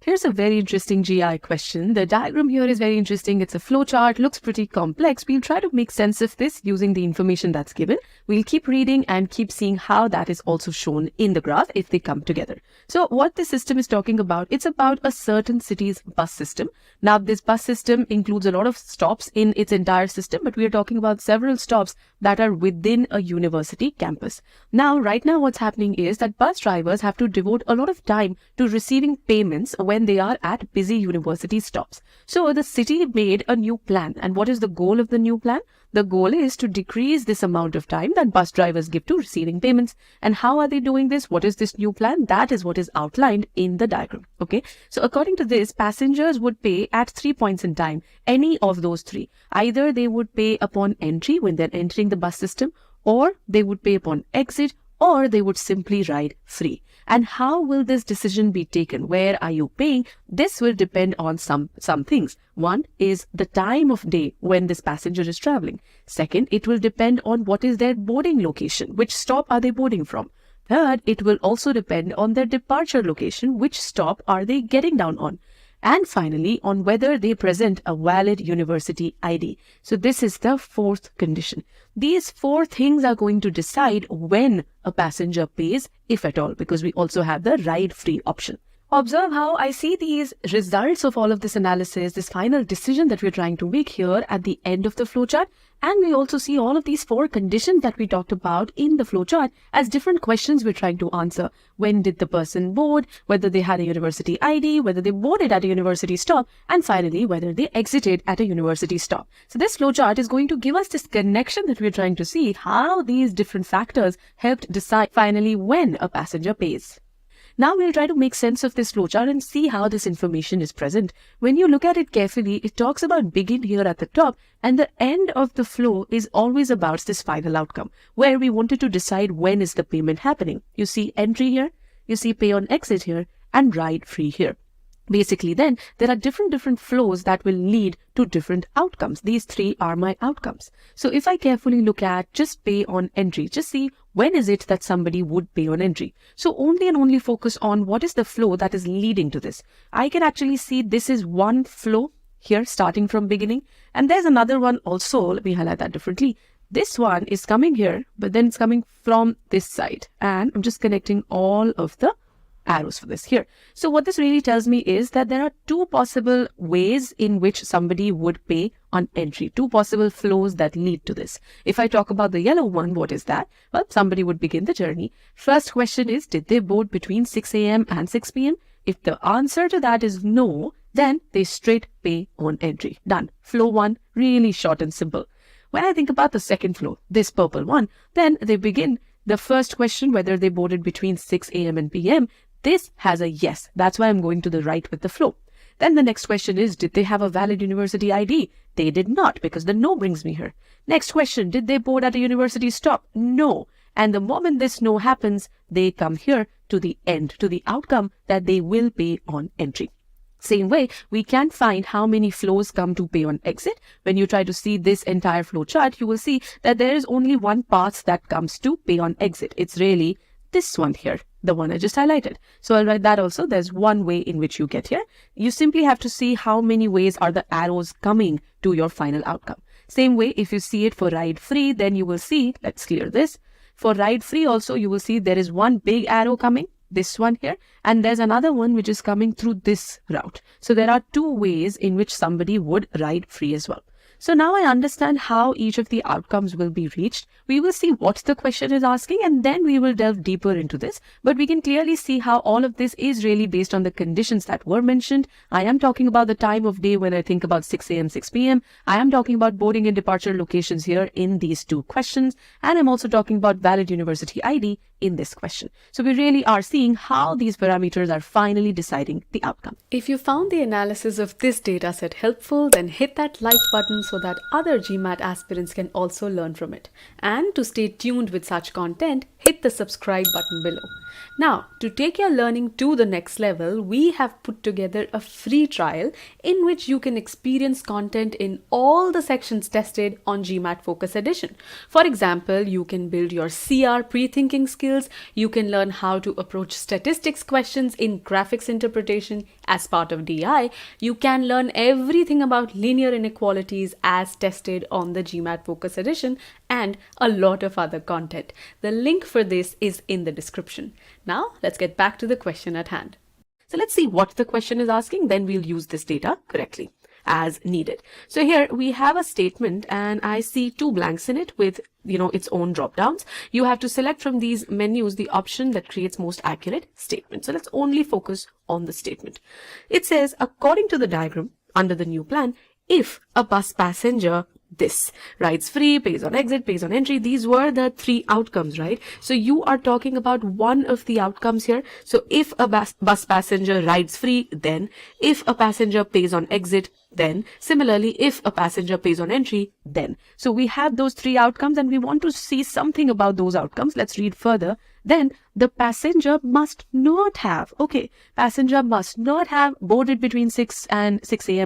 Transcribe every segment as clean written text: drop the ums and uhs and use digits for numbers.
Here's a very interesting GI question. The diagram here is very interesting. It's a flowchart, looks pretty complex. We'll try to make sense of this using the information that's given. We'll keep reading and keep seeing how that is also shown in the graph if they come together. So what this system is talking about, it's about a certain city's bus system. Now, this bus system includes a lot of stops in its entire system, but we are talking about several stops that are within a university campus. Now, right now, what's happening is that bus drivers have to devote a lot of time to receiving payments when they are at busy university stops. So the city made a new plan. And what is the goal of the new plan? The goal is to decrease this amount of time that bus drivers give to receiving payments. And how are they doing this? What is this new plan? That is what is outlined in the diagram. Okay. So according to this, passengers would pay at 3 points in time, any of those three. Either they would pay upon entry when they're entering the bus system, or they would pay upon exit, or they would simply ride free. And how will this decision be taken? Where are you paying? This will depend on some things. One is the time of day when this passenger is traveling. Second, it will depend on what is their boarding location. Which stop are they boarding from? Third, it will also depend on their departure location. Which stop are they getting down on? And finally, on whether they present a valid university ID. So this is the fourth condition. These four things are going to decide when a passenger pays, if at all, because we also have the ride-free option. Observe how I see these results of all of this analysis, this final decision that we're trying to make here at the end of the flowchart. And we also see all of these four conditions that we talked about in the flowchart as different questions we're trying to answer. When did the person board? Whether they had a university ID, whether they boarded at a university stop, and finally, whether they exited at a university stop. So this flowchart is going to give us this connection that we're trying to see, how these different factors helped decide finally when a passenger pays. Now we'll try to make sense of this flowchart and see how this information is present. When you look at it carefully, it talks about begin here at the top, and the end of the flow is always about this final outcome, where we wanted to decide when is the payment happening. You see entry here, you see pay on exit here, and ride free here. Basically, then, there are different flows that will lead to different outcomes. These three are my outcomes. So if I carefully look at just pay on entry, just see when is it that somebody would pay on entry. So only and only focus on what is the flow that is leading to this. I can actually see this is one flow here starting from beginning. And there's another one also. Let me highlight that differently. This one is coming here, but then it's coming from this side. And I'm just connecting all of the arrows for this here. So what this really tells me is that there are two possible ways in which somebody would pay on entry, two possible flows that lead to this. If I talk about the yellow one, what is that? Well, somebody would begin the journey. First question is, did they board between 6 a.m. and 6 p.m.? If the answer to that is no, then they straight pay on entry. Done. Flow one, really short and simple. When I think about the second flow, this purple one, then they begin the first question, whether they boarded between 6 a.m. and p.m. This has a yes. That's why I'm going to the right with the flow. Then the next question is, did they have a valid university ID? They did not, because the no brings me here. Next question, did they board at a university stop? No. And the moment this no happens, they come here to the end, to the outcome that they will pay on entry. Same way, we can find how many flows come to pay on exit. When you try to see this entire flow chart, you will see that there is only one path that comes to pay on exit. It's really this one here, the one I just highlighted. So I'll write that also. There's one way in which you get here. You simply have to see how many ways are the arrows coming to your final outcome. Same way, if you see it for ride free, then you will see, let's clear this. For ride free also, you will see there is one big arrow coming, this one here, and there's another one which is coming through this route. So there are two ways in which somebody would ride free as well. So now I understand how each of the outcomes will be reached. We will see what the question is asking, and then we will delve deeper into this. But we can clearly see how all of this is really based on the conditions that were mentioned. I am talking about the time of day when I think about 6 a.m., 6 p.m. I am talking about boarding and departure locations here in these two questions. And I'm also talking about valid university ID in this question. So we really are seeing how these parameters are finally deciding the outcome. If you found the analysis of this dataset helpful, then hit that like button so that other GMAT aspirants can also learn from it. And to stay tuned with such content, hit the subscribe button below. Now, to take your learning to the next level, we have put together a free trial in which you can experience content in all the sections tested on GMAT Focus Edition. For example, you can build your CR pre-thinking skills, you can learn how to approach statistics questions in graphics interpretation as part of DI, you can learn everything about linear inequalities as tested on the GMAT Focus Edition, and a lot of other content. The link for this is in the description. Now, let's get back to the question at hand. So let's see what the question is asking, then we'll use this data correctly as needed. So here we have a statement and I see two blanks in it with its own drop downs. You have to select from these menus the option that creates most accurate statement. So let's only focus on the statement. It says, according to the diagram under the new plan, if a bus passenger this rides free, pays on exit, pays on entry, these were the three outcomes, right? So you are talking about one of the outcomes here. So if a bus passenger rides free, then if a passenger pays on exit, then similarly, if a passenger pays on entry, then. So we have those three outcomes and we want to see something about those outcomes. Let's read further. Then the passenger must not have, passenger must not have boarded between 6 a.m.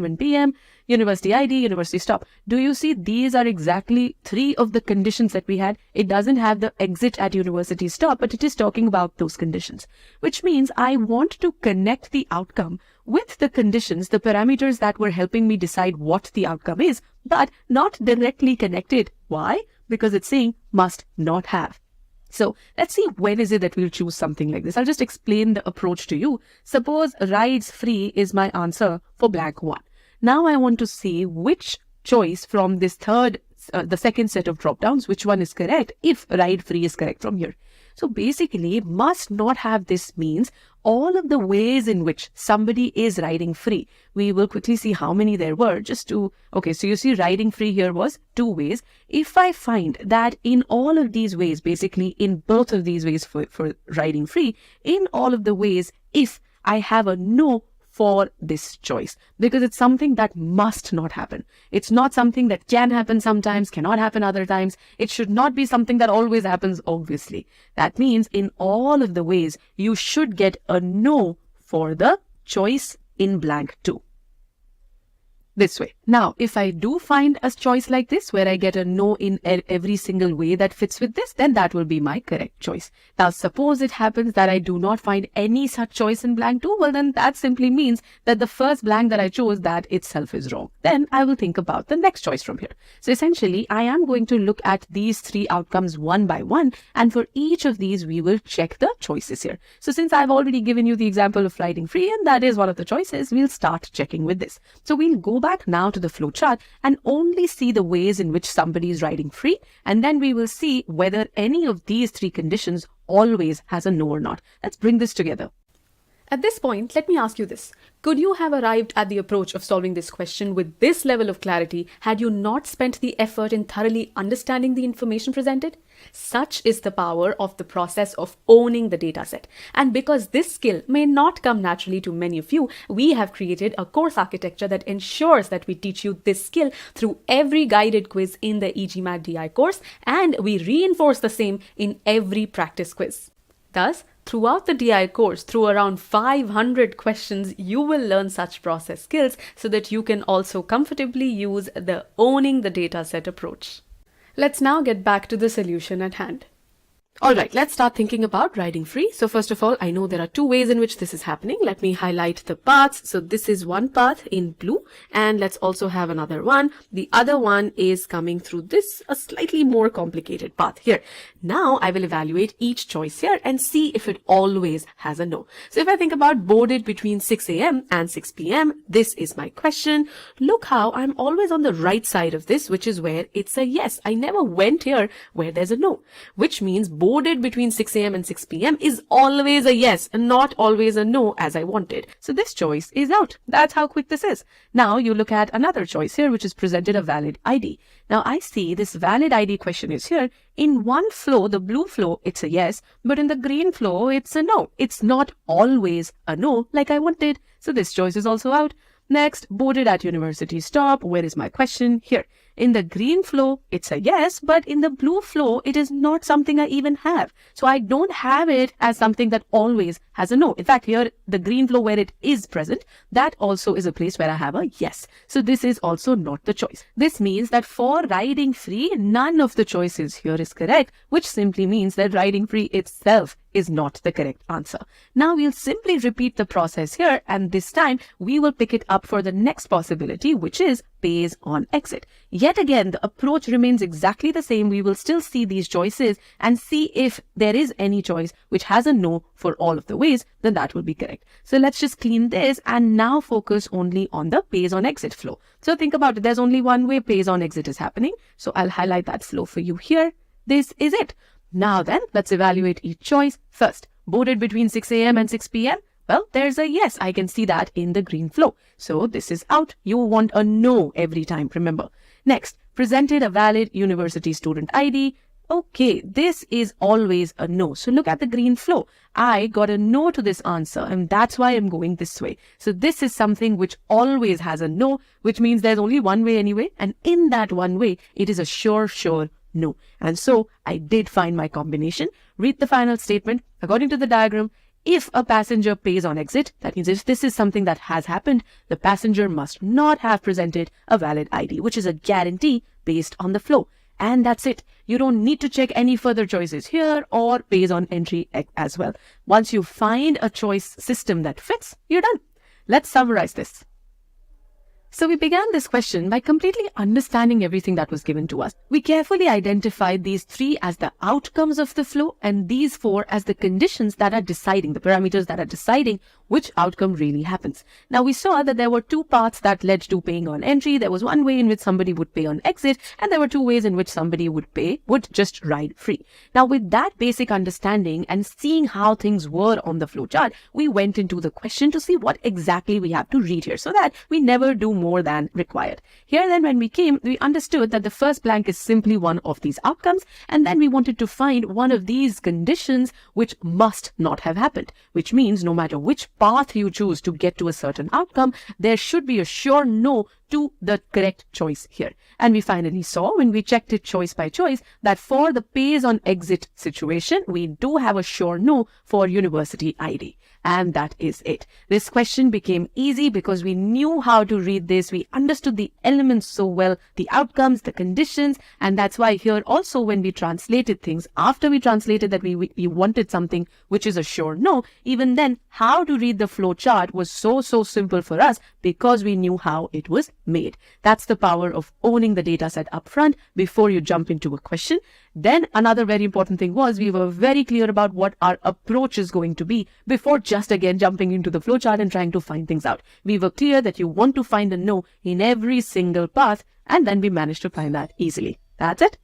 and p.m., university ID, university stop. Do you see these are exactly three of the conditions that we had? It doesn't have the exit at university stop, but it is talking about those conditions, which means I want to connect the outcome with the conditions, the parameters that were helping me decide what the outcome is, but not directly connected. Why? Because it's saying must not have. So let's see when is it that we'll choose something like this. I'll just explain the approach to you. Suppose rides free is my answer for blank 1. Now I want to see which choice from this the second set of drop downs, which one is correct if ride free is correct from here. So basically must not have this means all of the ways in which somebody is riding free. We will quickly see how many there were so you see riding free here was 2 ways. If I find that in all of these ways, basically in both of these ways for riding free, in all of the ways, if I have a no for this choice, because it's something that must not happen. It's not something that can happen sometimes, cannot happen other times. It should not be something that always happens, obviously. That means in all of the ways, you should get a no for the choice in blank 2. This way. Now, if I do find a choice like this, where I get a no in every single way that fits with this, then that will be my correct choice. Now, suppose it happens that I do not find any such choice in blank 2, well, then that simply means that the first blank that I chose, that itself is wrong. Then I will think about the next choice from here. So essentially, I am going to look at these three outcomes one by one, and for each of these, we will check the choices here. So since I've already given you the example of riding free, and that is one of the choices, we'll start checking with this. So we'll go back now to the flow chart and only see the ways in which somebody is riding free, and then we will see whether any of these three conditions always has a no or not. Let's bring this together. At this point, let me ask you this. Could you have arrived at the approach of solving this question with this level of clarity had you not spent the effort in thoroughly understanding the information presented? Such is the power of the process of owning the dataset. And because this skill may not come naturally to many of you, we have created a course architecture that ensures that we teach you this skill through every guided quiz in the e-GMAT DI course, and we reinforce the same in every practice quiz. Thus, throughout the DI course, through around 500 questions, you will learn such process skills so that you can also comfortably use the owning the dataset approach. Let's now get back to the solution at hand. Alright, let's start thinking about riding free. So first of all, I know there are two ways in which this is happening. Let me highlight the paths. So this is one path in blue, and let's also have another one. The other one is coming through this, a slightly more complicated path here. Now I will evaluate each choice here and see if it always has a no. So if I think about boarded between 6 a.m. and 6 p.m., this is my question. Look how I'm always on the right side of this, which is where it's a yes. I never went here where there's a no, which means boarded between 6 a.m. and 6 p.m. is always a yes and not always a no as I wanted. So this choice is out. That's how quick this is. Now you look at another choice here, which is presented a valid ID. Now I see this valid ID question is here. In one flow, the blue flow, it's a yes, but in the green flow, it's a no. It's not always a no like I wanted. So this choice is also out. Next, boarded at university stop. Where is my question? Here. In the green flow, it's a yes, but in the blue flow, it is not something I even have. So I don't have it as something that always has a no. In fact, here, the green flow where it is present, that also is a place where I have a yes. So this is also not the choice. This means that for riding free, none of the choices here is correct, which simply means that riding free itself is not the correct answer. Now we'll simply repeat the process here, and this time we will pick it up for the next possibility, which is pays on exit. Yet again, the approach remains exactly the same. We will still see these choices and see if there is any choice which has a no for all of the ways, then that will be correct. So let's just clean this and now focus only on the pays on exit flow. So think about it. There's only one way pays on exit is happening. So I'll highlight that flow for you here. This is it. Now then, let's evaluate each choice. First, boarded between 6 a.m. and 6 p.m. Well, there's a yes. I can see that in the green flow. So this is out. You want a no every time, remember. Next, presented a valid university student ID. Okay, this is always a no. So look at the green flow. I got a no to this answer, and that's why I'm going this way. So this is something which always has a no, which means there's only one way anyway. And in that one way, it is a sure no. And so I did find my combination. Read the final statement. According to the diagram, if a passenger pays on exit, that means if this is something that has happened, the passenger must not have presented a valid ID, which is a guarantee based on the flow. And that's it. You don't need to check any further choices here or pays on entry as well. Once you find a choice system that fits, you're done. Let's summarize this. So we began this question by completely understanding everything that was given to us. We carefully identified these 3 as the outcomes of the flow and these 4 as the conditions that are deciding, the parameters that are deciding which outcome really happens. Now we saw that there were 2 paths that led to paying on entry. There was one way in which somebody would pay on exit, and there were 2 ways in which somebody would just ride free. Now with that basic understanding and seeing how things were on the flow chart, we went into the question to see what exactly we have to read here so that we never do more than required. Here then when we came, we understood that the first blank is simply one of these outcomes, and then we wanted to find one of these conditions which must not have happened, which means no matter which path you choose to get to a certain outcome, there should be a sure no to the correct choice here. And we finally saw when we checked it choice by choice that for the pays on exit situation, we do have a sure no for university ID. And that is it. This question became easy because we knew how to read this. We understood the elements so well, the outcomes, the conditions. And that's why here also when we translated things, after we translated that we wanted something which is a sure no, even then how to read the flow chart was so simple for us because we knew how it was made. That's the power of owning the data set up front before you jump into a question. Then another very important thing was we were very clear about what our approach is going to be before just again jumping into the flowchart and trying to find things out. We were clear that you want to find a no in every single path, and then we managed to find that easily. That's it.